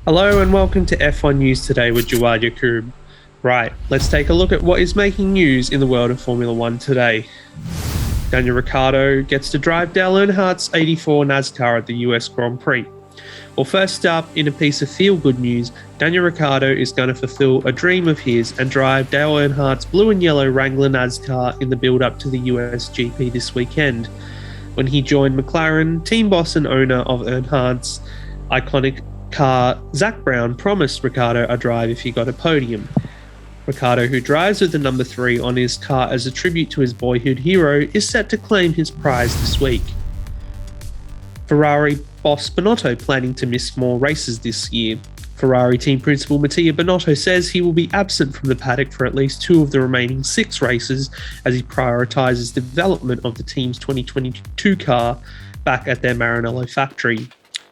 Hello and welcome to F1 News Today with Jawad. Right, let's take a look at what is making news in the world of Formula One today. Daniel Ricciardo gets to drive Dale Earnhardt's 84 NASCAR at the US Grand Prix. Well, first up, in a piece of feel-good news, Daniel Ricciardo is going to fulfill a dream of his and drive Dale Earnhardt's blue and yellow Wrangler NASCAR in the build-up to the US GP this weekend. When he joined McLaren, team boss and owner of Earnhardt's iconic car, Zak Brown, promised Ricciardo a drive if he got a podium. Ricciardo, who drives with the number 3 on his car as a tribute to his boyhood hero, is set to claim his prize this week. Ferrari boss Binotto planning to miss more races this year. Ferrari team principal Matteo Binotto says he will be absent from the paddock for at least 2 of the remaining 6 races as he prioritises development of the team's 2022 car back at their Maranello factory.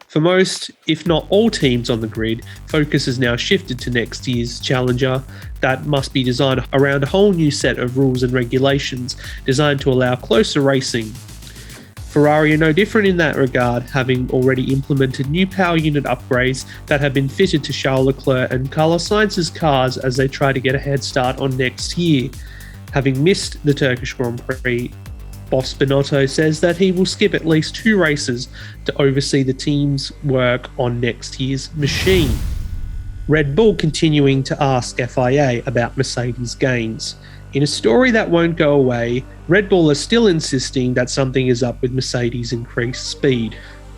For most, if not all teams on the grid, focus has now shifted to next year's Challenger that must be designed around a whole new set of rules and regulations designed to allow closer racing. Ferrari are no different in that regard, having already implemented new power unit upgrades that have been fitted to Charles Leclerc and Carlos Sainz's cars as they try to get a head start on next year. Having missed the Turkish Grand Prix, boss Binotto says that he will skip at least 2 races to oversee the team's work on next year's machine. Red Bull continuing to ask FIA about Mercedes' gains. In a story that won't go away, Red Bull are still insisting that something is up with Mercedes' increased speed.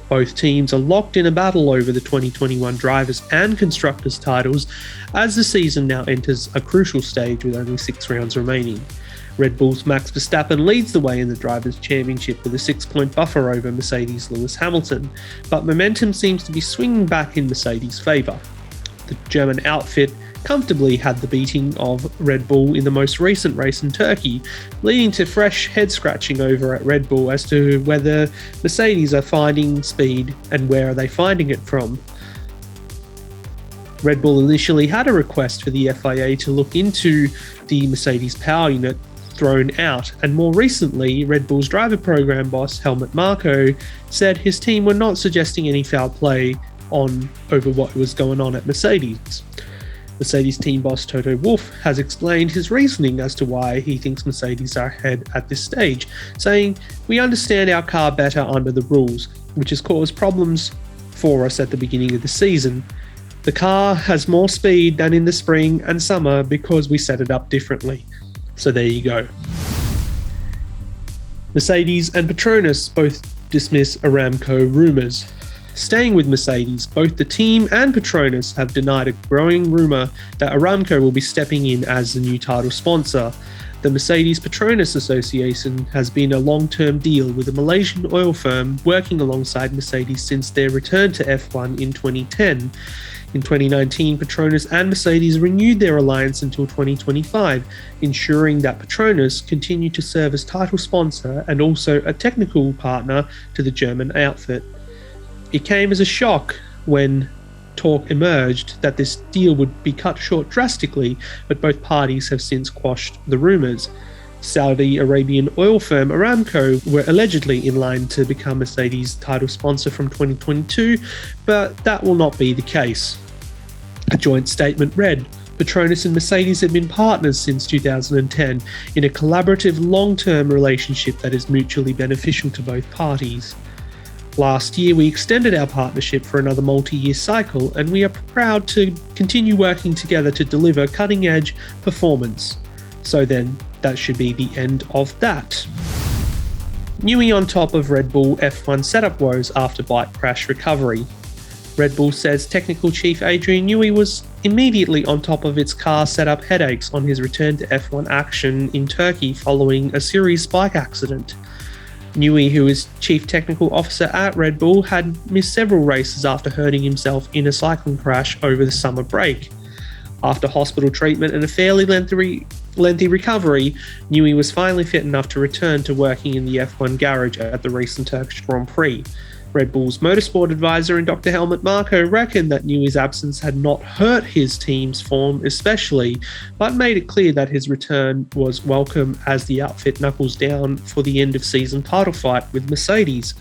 Both teams are locked in a battle over the 2021 drivers and constructors titles as the season now enters a crucial stage with only 6 rounds remaining. Red Bull's Max Verstappen leads the way in the Drivers' Championship with a 6-point buffer over Mercedes' Lewis Hamilton, but momentum seems to be swinging back in Mercedes' favour. The German outfit comfortably had the beating of Red Bull in the most recent race in Turkey, leading to fresh head-scratching over at Red Bull as to whether Mercedes are finding speed and where are they finding it from. Red Bull initially had a request for the FIA to look into the Mercedes power unit thrown out, and more recently, Red Bull's driver program boss Helmut Marko said his team were not suggesting any foul play over what was going on at Mercedes. Mercedes team boss Toto Wolff has explained his reasoning as to why he thinks Mercedes are ahead at this stage, saying, "We understand our car better under the rules, which has caused problems for us at the beginning of the season. The car has more speed than in the spring and summer because we set it up differently." So there you go. Mercedes and Petronas both dismiss Aramco rumours. Staying with Mercedes, both the team and Petronas have denied a growing rumour that Aramco will be stepping in as the new title sponsor. The Mercedes-Petronas Association has been a long-term deal with a Malaysian oil firm working alongside Mercedes since their return to F1 in 2010. In 2019, Petronas and Mercedes renewed their alliance until 2025, ensuring that Petronas continued to serve as title sponsor and also a technical partner to the German outfit. It came as a shock when talk emerged that this deal would be cut short drastically, but both parties have since quashed the rumours. Saudi Arabian oil firm Aramco were allegedly in line to become Mercedes' title sponsor from 2022, but that will not be the case. A joint statement read, "Petronas and Mercedes have been partners since 2010 in a collaborative long-term relationship that is mutually beneficial to both parties. Last year, we extended our partnership for another multi-year cycle, and we are proud to continue working together to deliver cutting-edge performance. So then, that should be the end of that." Newey on top of Red Bull F1 setup woes after bike crash recovery. Red Bull says technical chief Adrian Newey was immediately on top of its car setup headaches on his return to F1 action in Turkey following a serious bike accident. Newey, who is chief technical officer at Red Bull, had missed several races after hurting himself in a cycling crash over the summer break. After hospital treatment and a fairly lengthy recovery, Newey was finally fit enough to return to working in the F1 garage at the recent Turkish Grand Prix. Red Bull's motorsport advisor and Dr. Helmut Marko reckoned that Newey's absence had not hurt his team's form especially, but made it clear that his return was welcome as the outfit knuckles down for the end-of-season title fight with Mercedes.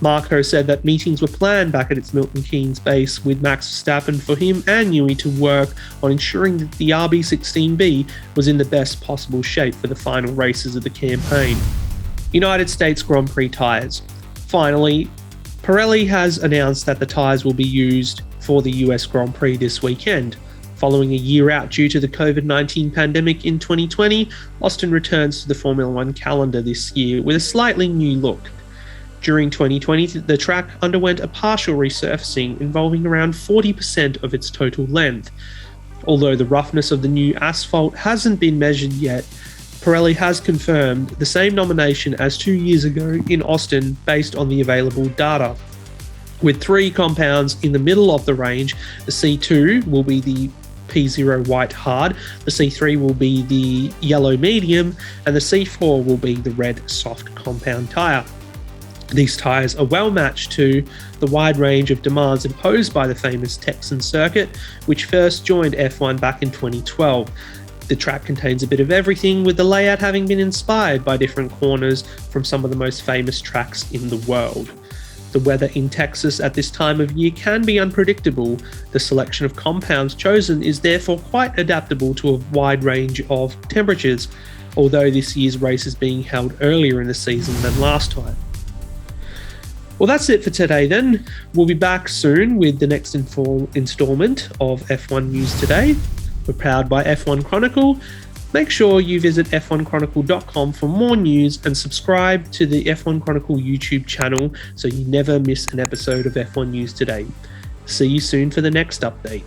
Marco said that meetings were planned back at its Milton Keynes base with Max Verstappen for him and Newey to work on ensuring that the RB16B was in the best possible shape for the final races of the campaign. United States Grand Prix tyres. Finally, Pirelli has announced that the tyres will be used for the US Grand Prix this weekend. Following a year out due to the COVID-19 pandemic in 2020, Austin returns to the Formula One calendar this year with a slightly new look. During 2020, the track underwent a partial resurfacing involving around 40% of its total length. Although the roughness of the new asphalt hasn't been measured yet, Pirelli has confirmed the same nomination as 2 years ago in Austin based on the available data. With 3 compounds in the middle of the range, the C2 will be the P0 white hard, the C3 will be the yellow medium, and the C4 will be the red soft compound tyre. These tyres are well matched to the wide range of demands imposed by the famous Texan circuit, which first joined F1 back in 2012. The track contains a bit of everything, with the layout having been inspired by different corners from some of the most famous tracks in the world. The weather in Texas at this time of year can be unpredictable. The selection of compounds chosen is therefore quite adaptable to a wide range of temperatures, although this year's race is being held earlier in the season than last time. Well, that's it for today then. We'll be back soon with the next installment of F1 News Today. We're powered by F1 Chronicle. Make sure you visit f1chronicle.com for more news and subscribe to the F1 Chronicle YouTube channel so you never miss an episode of F1 News Today. See you soon for the next update.